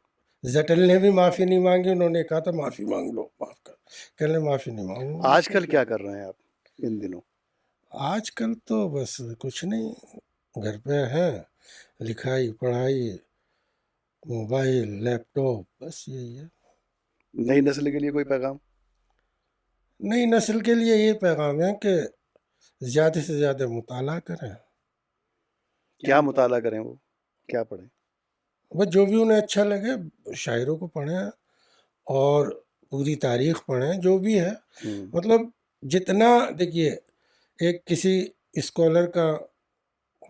زٹل نے بھی معافی نہیں مانگی، انہوں نے کہا تھا معافی مانگ لو، معاف کر، کہ لیں معافی نہیں مانگوں گا. آج کل کیا کر رہے ہیں آپ ان دنوں؟ آج کل تو بس کچھ نہیں، گھر پہ ہیں، لکھائی پڑھائی، موبائل، لیپ ٹاپ، بس یہی ہے. نئی نسل کے لیے کوئی پیغام؟ نئی نسل کے لیے یہ پیغام ہے کہ زیادہ سے زیادہ مطالعہ کریں. کیا مطالعہ کریں، وہ کیا پڑھیں؟ بس جو بھی انہیں اچھا لگے، شاعروں کو پڑھیں اور پوری تاریخ پڑھیں جو بھی ہے. ہم، مطلب جتنا، دیکھیے ایک کسی اسکالر کا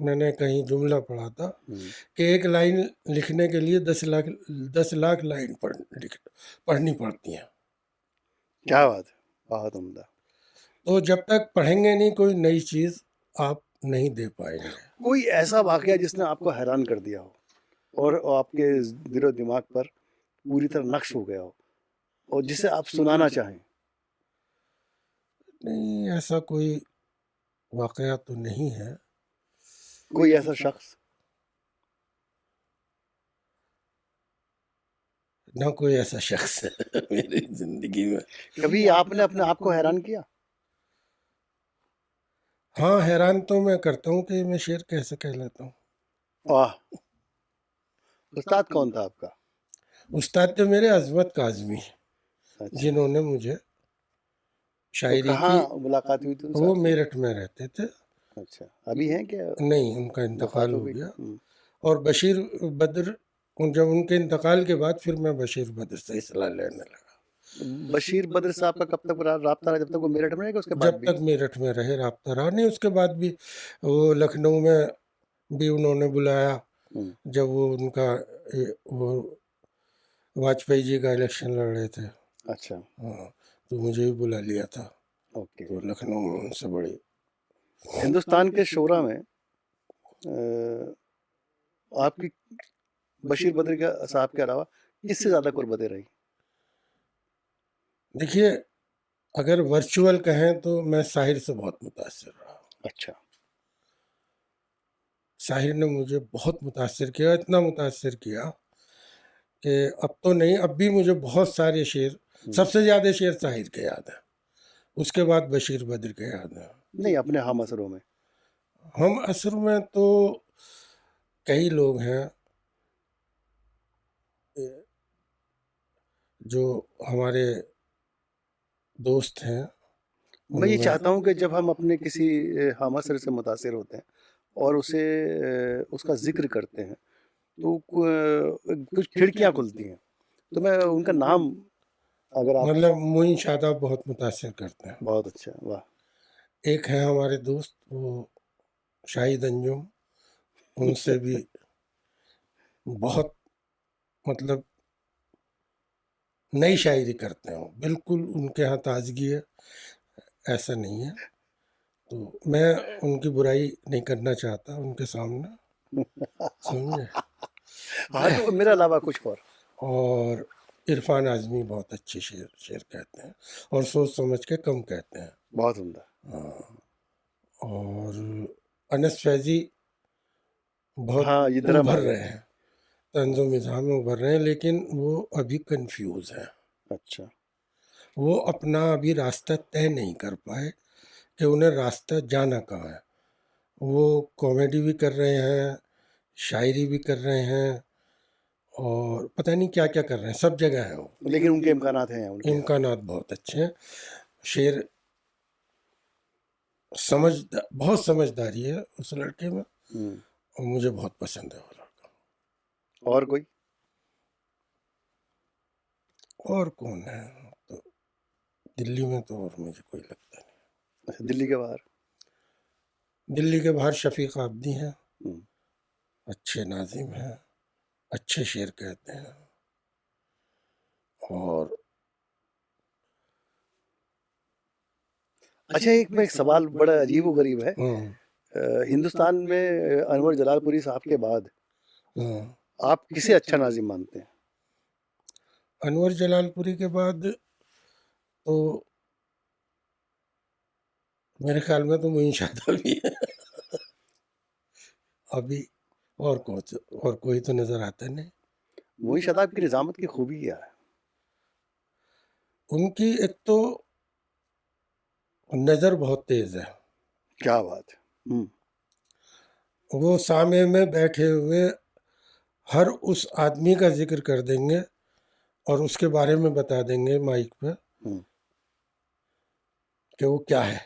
میں نے کہیں جملہ پڑھا تھا ہم، کہ ایک لائن لکھنے کے لیے 10 لاکھ لائن پڑھنی پڑتی ہیں. کیا بات ہے، بہت عمدہ. تو جب تک پڑھیں گے نہیں کوئی نئی چیز آپ نہیں دے پائیں گے. کوئی ایسا واقعہ جس نے آپ کو حیران کر دیا ہو اور آپ کے دل و دماغ پر پوری طرح نقش ہو گیا ہو اور جسے آپ سنانا چاہیں؟ نہیں ایسا کوئی واقعہ تو نہیں ہے. کوئی ایسا شخص؟ نہ کوئی ایسا شخص ہے میری زندگی میں. کبھی آپ نے اپنے آپ کو حیران کیا؟ ہاں حیران تو میں کرتا ہوں کہ میں شعر کیسے کہہ لیتا ہوں. واہ، استاد کون تھا آپ کا؟ استاد تو میرے عظمت کاظمی، اچھا، جنہوں نے مجھے تو شاعری کہاں کی، ملاقات ہوئی تھی ان وہ صاحب سے؟ میرٹھ میں رہتے تھے. اچھا، ابھی ہیں کیا؟ نہیں ان کا وفات انتقال ہو ہو گئی؟ گیا. اور بشیر بدر، جب ان کے انتقال کے بعد پھر میں بشیر بدر سے اصلاح لینے لگا. بشیر بدر صاحب کا کب تک رابطہ رہا؟ جب تک وہ میرٹھ میں رہے گا اس کے بعد جب بھی؟ تک میرٹھ میں رہے رابطہ رہا. نہیں اس کے بعد بھی وہ لکھنؤ میں بھی انہوں نے بلایا، ہم، جب وہ ان کا وہ واجپئی جی کا الیکشن لڑ رہے تھے. اچھا، ہاں تو مجھے بھی بلا لیا تھا. اوکے. تو لکھنؤ میں ان سے بڑی. ہندوستان کے شعراء میں آپ کی بشیر بدر کے صاحب کے علاوہ کس سے زیادہ قربتیں رہی؟ دیکھیے اگر ورچوئل کہیں تو میں ساحر سے بہت متاثر رہا. اچھا، ساحر نے مجھے بہت متاثر کیا، اتنا متاثر کیا کہ اب تو نہیں، اب بھی مجھے بہت سارے شعر، سب سے زیادہ شعر ساحر کے یاد ہیں، اس کے بعد بشیر بدر کے یاد ہیں. نہیں اپنے ہم اثروں میں؟ ہم عصر میں تو کئی لوگ ہیں جو ہمارے دوست ہیں. میں یہ چاہتا ہوں کہ جب ہم اپنے کسی ہم اثر سے متاثر ہوتے ہیں اور اسے اس کا ذکر کرتے ہیں تو کچھ کھڑکیاں کھلتی ہیں، تو میں ان کا نام اگر آپ؟ مطلب معین شاداب بہت متاثر کرتے ہیں. بہت اچھا، واہ. ایک ہے ہمارے دوست، وہ شاہد انجم، ان سے بھی بہت مطلب نئی شاعری کرتے ہیں، بالکل ان کے ہاں تازگی ہے، ایسا نہیں ہے. تو میں ان کی برائی نہیں کرنا چاہتا ان کے سامنے، سمجھے. ہاں تو میرے علاوہ کچھ اور. اور عرفان اعظمی بہت اچھے شعر کہتے ہیں، اور سوچ سمجھ کے کم کہتے ہیں. بہت عمدہ. ہاں. اور انس فیضی بہت ہاں یہ درم آ ابھر گئے. رہے ہیں، طنز و مزاح میں ابھر رہے ہیں، لیکن وہ ابھی کنفیوز ہیں. اچھا. وہ اپنا ابھی راستہ طے نہیں کر پائے کہ انہیں راستہ جانا کہاں ہے. وہ کامیڈی بھی کر رہے ہیں، شاعری بھی کر رہے ہیں، اور پتہ نہیں کیا کیا کر رہے ہیں، سب جگہ ہے وہ. لیکن ان کے امکانات ہیں ان کے. امکانات بہت اچھے ہیں. شعر بہت سمجھداری ہے اس لڑکے میں، ہوں. اور مجھے بہت پسند ہے وہ لڑکا. اور کوئی؟ اور کون ہے؟ تو دلی میں تو اور مجھے کوئی لگتا نہیں. اچھا دلی کے باہر؟ دلی کے باہر شفیق عابدی ہیں، ہوں. اچھے ناظم ہیں، اچھے شعر کہتے ہیں. اور اچھا ایک سوال بڑا عجیب و غریب ہے. ہاں ہندوستان میں انور جلال پوری صاحب کے بعد ہاں آپ کسے اچھا ناظم مانتے ہیں؟ انور جلال پوری کے بعد تو میرے خیال میں تو معین شاہدہ بھی ہے ابھی. اور کوئی تو نظر آتا نہیں. معین شاداب کی نظامت کی خوبی کیا ہے؟ ان کی ایک تو نظر بہت تیز ہے. کیا بات ہے. ہوں. وہ سامنے میں بیٹھے ہوئے ہر اس آدمی کا ذکر کر دیں گے اور اس کے بارے میں بتا دیں گے مائک پہ ہوں. کہ وہ کیا ہے.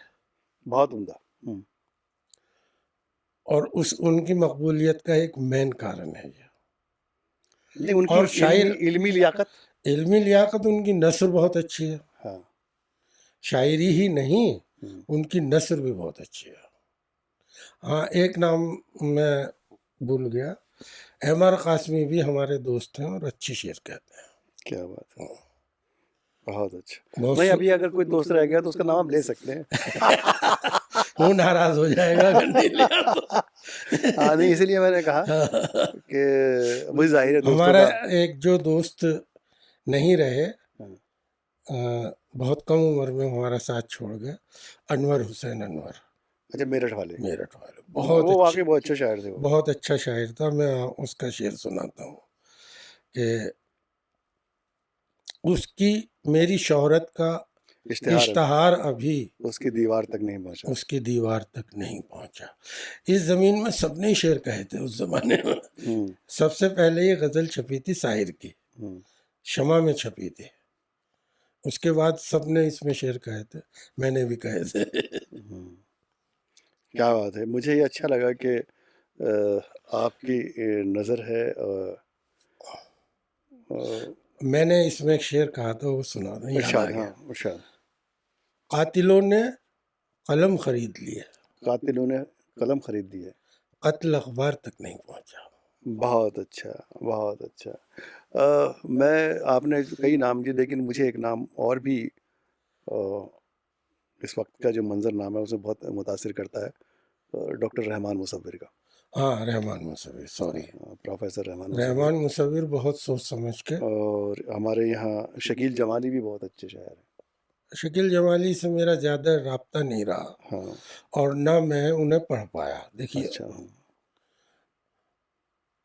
بہت عمدہ. ہوں. اور ان کی مقبولیت کا ایک مین کارن ہے یہ. نہیں ان کی اور شاعر علمی لیاقت. علمی لیاقت، ان کی نثر بہت اچھی ہے. ہاں. شاعری ہی نہیں، ہوں. ان کی نثر بھی بہت اچھی ہے. ہاں ایک نام میں بھول گیا، احمد قاسمی بھی ہمارے دوست ہیں اور اچھی شعر کہتے ہیں. کیا بات ہے. بہت اچھا. بہت نہیں ابھی اگر کوئی دوست رہ گیا تو اس کا نام ہم لے سکتے ہیں. وہ ناراض ہو جائے گا اگر نہیں لیا تو. ہاں نہیں اسی لیے میں نے کہا کہ مجھے ظاہر ہے دوستوں ہمارا کا. ایک جو دوست نہیں رہے، ہاں. بہت کم عمر میں ہمارا ساتھ چھوڑ گئے، انور حسین انور. اچھا میرٹھ والے. میرٹھ والے بہت وہ اچھے، واقعی بہت اچھے شاعر تھے وہ. بہت اچھا شاعر تھا. میں اس کا شعر سناتا ہوں کہ اس کی میری شہرت کا اشتہار ابھی اس کی دیوار تک نہیں پہنچا. اس کی دیوار تک نہیں پہنچا. اس زمین میں سب نے شعر کہے تھے اس زمانے میں. ہوں. سب سے پہلے یہ غزل چھپی تھی ساحر کی، ہوں. شمع میں چھپی تھی. اس کے بعد سب نے اس میں شعر کہے تھے، میں نے بھی کہے تھے. ہوں. کیا بات ہے. مجھے یہ اچھا لگا کہ آپ کی نظر ہے. میں نے اس میں ایک شعر کہا تھا، وہ سنا دوں، یاد آ ارشاد. گیا. ہاں ارشاد. قاتلوں نے قلم خرید لیے، قاتلوں نے قلم خرید دی ہے، قتل اخبار تک نہیں پہنچا. بہت اچھا بہت اچھا. میں آپ نے کئی نام لیے لیکن مجھے ایک نام اور بھی اس وقت کا جو منظر نام ہے اسے بہت متاثر کرتا ہے، ڈاکٹر رحمان مصور کا. ہاں رحمان مصور، سوری، پروفیسر رحمان رحمان مصور بہت سوچ سمجھ کے. اور ہمارے یہاں شکیل جمالی بھی بہت اچھے شاعر ہیں. شکیل جمالی سے میرا زیادہ رابطہ نہیں رہا، ہاں. اور نہ میں انہیں پڑھ پایا. دیکھیے، اچھا.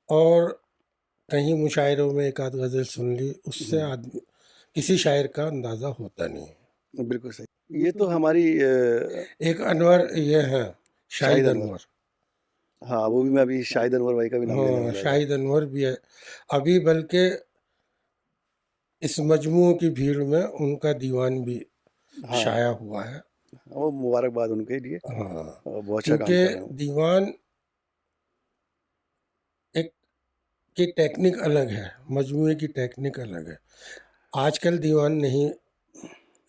اور کہیں مشاعروں میں ایک آدھ غزل سن لی، اس سے آدمی کسی شاعر کا اندازہ ہوتا نہیں. بالکل صحیح. یہ تو ہماری ایک انور یہ ہے، شاہد انور. ہاں وہ بھی میں ابھی شاہد انور بھائی کا بھی نام لینے ہاں والا تھا. شاہد انور بھی ہے ابھی، بلکہ اس مجموعوں کی بھیڑ میں ان کا دیوان بھی ہاں شائع ہوا ہے. وہ مبارکباد ان کے لیے، ہاں بہت اچھا کام کیونکہ کر رہے ہیں. دیوان ایک کی ٹیکنک الگ ہے، مجموعے کی ٹیکنک الگ ہے. آج کل دیوان نہیں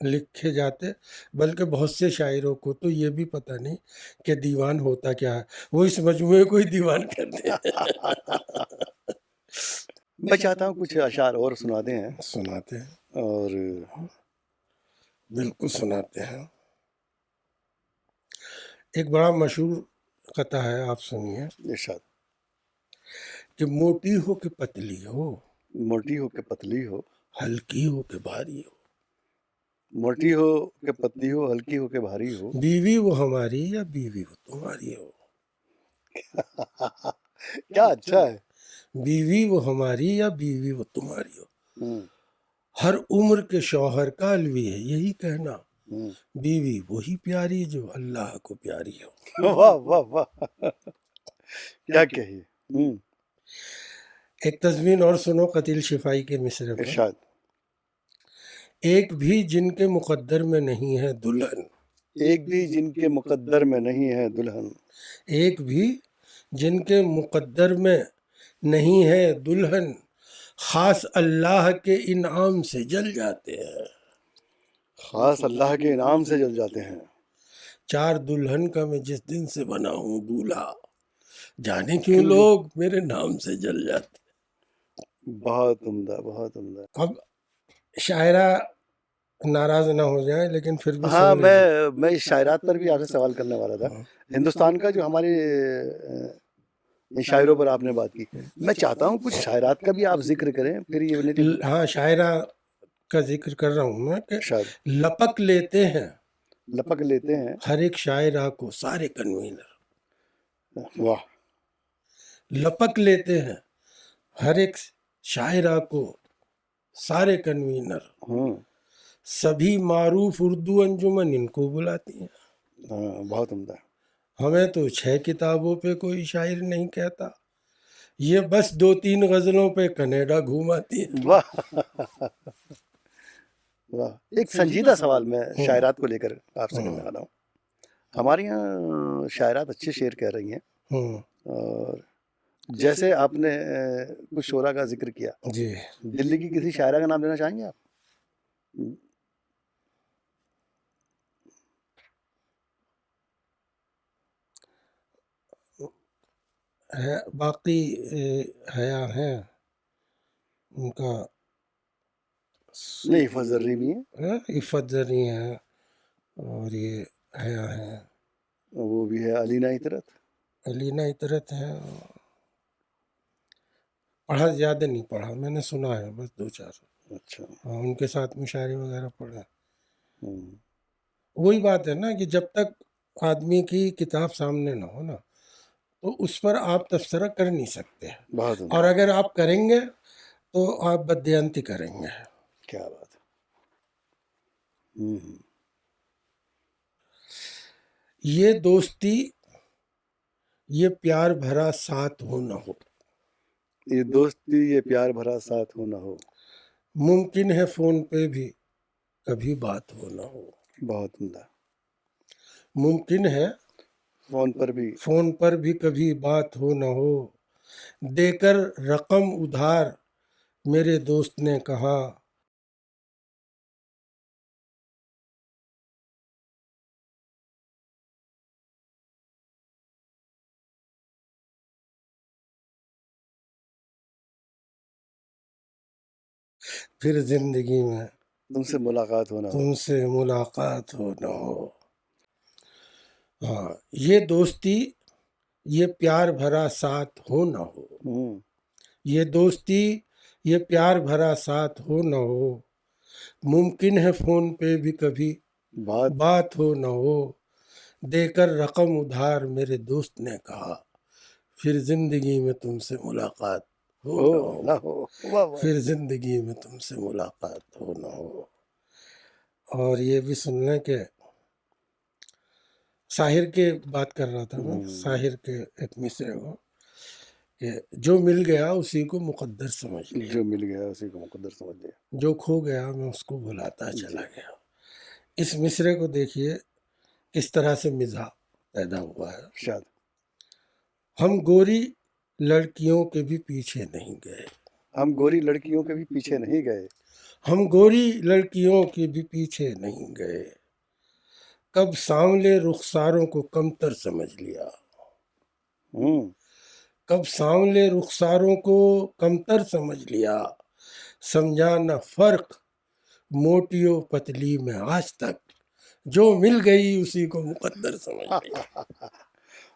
لکھے جاتے، بلکہ بہت سے شاعروں کو تو یہ بھی پتہ نہیں کہ دیوان ہوتا کیا ہے، وہ اس مجموعے کو ہی دیوان کہتے ہیں۔ میں چاہتا ہوں کچھ اشعار اور سناتے ہیں، سناتے ہیں، اور بالکل سناتے ہیں۔ ایک بڑا مشہور قطعہ ہے، آپ سنیے ارشاد۔ کہ موٹی ہو کہ پتلی ہو، موٹی ہو کہ پتلی ہو، ہلکی ہو کہ بھاری ہو، موٹی ہو کہ پتلی ہو، ہلکی ہو کہ بھاری ہو، بیوی وہ ہماری یا بیوی وہ تمہاری ہو، کیا اچھا ہے۔ بیوی وہ ہماری یا بیوی وہ تمہاری ہو، ہوں، ہر عمر کے شوہر کا الوی ہے یہی کہنا، ہوں، بیوی وہی پیاری جو اللہ کو پیاری ہو۔ واہ واہ واہ، کیا کہیے۔ ہوں، ایک تضمین اور سنو قتیل شفائی کے مصرے پر۔ ارشاد۔ ایک بھی جن کے مقدر میں نہیں ہے دلہن، ایک بھی جن کے مقدر میں نہیں ہے دلہن، ایک بھی جن کے مقدر میں نہیں ہے دلہن، خاص اللہ کے انعام سے جل جاتے ہیں، خاص اللہ کے انعام سے جل جاتے ہیں۔ چار دلہن کا میں جس دن سے بنا ہوں دولہا، جانے کیوں لوگ میرے نام سے جل جاتے ہیں۔ بہت عمدہ، بہت عمدہ۔ اب شاعرہ ناراض نہ ہو جائیں، لیکن پھر بھی ہاں، سن لیجیے۔ میں اس شاعرات پر بھی آپ سے سوال کرنے والا تھا۔ ہندوستان کا جو ہمارے ان شاعروں پر آپ نے بات کی، میں چاہتا ہوں کچھ شاعرات کا بھی آپ ذکر کریں، پھر یہ ہاں، شاعرہ کا ذکر کر رہا ہوں میں کہ شاید لپک لیتے ہیں لپک لیتے ہیں۔ ہر ایک شاعرہ کو سارے کنوینر، واہ، لپک لیتے ہیں ہر ایک شاعرہ کو سارے کنوینر، ہوں، سبھی معروف اردو انجمن ان کو بلاتی ہیں، ہاں، بہت عمدہ۔ ہمیں تو 6 کتابوں پہ کوئی شاعر نہیں کہتا، یہ بس 2-3 غزلوں پہ کینیڈا گھوماتی ہیں۔ واہ واہ، ایک سنجیدہ سوال میں شاعرات کو لے کر آپ سے کرنے والا ہوں۔ ہمارے یہاں شاعرات اچھے شعر کہہ رہی ہیں، اور جیسے آپ نے کچھ شعراء کا ذکر کیا، جی، دلی کی کسی شاعرہ کا نام لینا چاہیں گے آپ؟ باقی حیا ہیں ان کا، نہیں، عفت زرعی بھی ہیں، عفت زرعی ہیں، اور یہ حیا ہیں، وہ بھی ہے علینا عطرت۔ علینا عطرت ہے، پڑھا زیادہ نہیں پڑھا، میں نے سنا ہے بس 2-4۔ اچھا، ہاں، ان کے ساتھ مشاعرے وغیرہ پڑھے۔ ہوں، وہی بات ہے نا کہ جب تک آدمی کی کتاب سامنے نہ ہو نا، تو اس پر آپ تبصرہ کر نہیں سکتے، بہت اور عمدہ، اگر آپ کریں گے تو آپ بددیانتی کریں گے۔ کیا بات ہے۔ ہوں، یہ دوستی، یہ پیار بھرا ساتھ ہو نہ ہو، یہ دوستی، یہ پیار بھرا ساتھ ہو نہ ہو، ممکن ہے فون پہ بھی کبھی بات ہو نہ ہو، بہت عمدہ۔ ممکن ہے فون پر بھی کبھی بات ہو نہ ہو، دے کر رقم ادھار میرے دوست نے کہا، پھر زندگی میں تم سے ملاقات ہو نہ ہو۔ تم سے ملاقات ہو نہ ہو۔ ہاں، یہ دوستی، یہ پیار بھرا ساتھ ہو نہ ہو، ہوں، یہ دوستی، یہ پیار بھرا ساتھ ہو نہ ہو، ممکن ہے فون پہ بھی کبھی بات ہو نہ ہو، دے کر رقم ادھار میرے دوست نے کہا، پھر زندگی میں تم سے ملاقات ہو نہ ہو، واہ واہ، پھر زندگی میں تم سے ملاقات ہو نہ ہو۔ اور یہ بھی سن لیں کہ ساحر کے بات کر رہا تھا میں، ساحر کے ایک مصرے کو کہ جو مل گیا اسی کو مقدر سمجھ لیا، جو مل گیا اسی کو مقدر سمجھ لیا، جو کھو گیا میں اس کو بھلاتا چلا گیا۔ اس مصرے کو دیکھیے کس طرح سے مزاح پیدا ہوا ہے۔ شاید ہم گوری لڑکیوں کے بھی پیچھے نہیں گئے، ہم گوری لڑکیوں کے بھی پیچھے نہیں گئے. ہم گوری لڑکیوں کے بھی پیچھے نہیں گئے. کب سانولے رخساروں کو کمتر سمجھ لیا. ہوں کب سانولے رخساروں کو کمتر سمجھ لیا. سمجھا نہ فرق موٹی و پتلی میں آج تک. جو مل گئی اسی کو مقدر سمجھ لیا.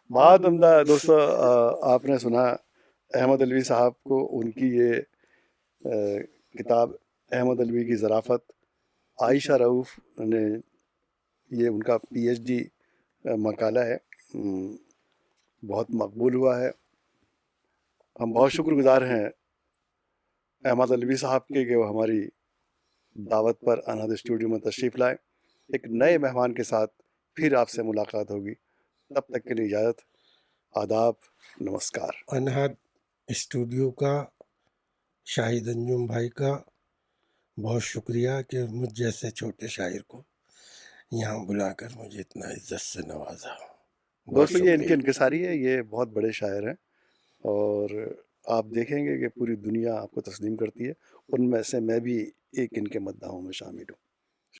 بہت عمدہ دوستو. آپ نے سنا احمد علوی صاحب کو، ان کی یہ کتاب احمد علوی کی ظرافت. عائشہ رؤف نے یہ ان کا پی ایچ ڈی مقالہ ہے، بہت مقبول ہوا ہے. ہم بہت شکر گزار ہیں احمد علوی صاحب کے کہ وہ ہماری دعوت پر انہد اسٹوڈیو میں تشریف لائے. ایک نئے مہمان کے ساتھ پھر آپ سے ملاقات ہوگی. تب تک کے لیے اجازت. آداب، نمسکار. انہد اسٹوڈیو کا، شاہد انجم بھائی کا بہت شکریہ کہ مجھ جیسے چھوٹے شاعر کو یہاں بلا کر مجھے اتنا عزت سے نوازا. بہت دوستو یہ ان کی شکریہ. انکساری ہے، یہ بہت بڑے شاعر ہیں اور آپ دیکھیں گے کہ پوری دنیا آپ کو تسلیم کرتی ہے. ان میں سے میں بھی ایک ان کے مداحوں میں شامل ہوں.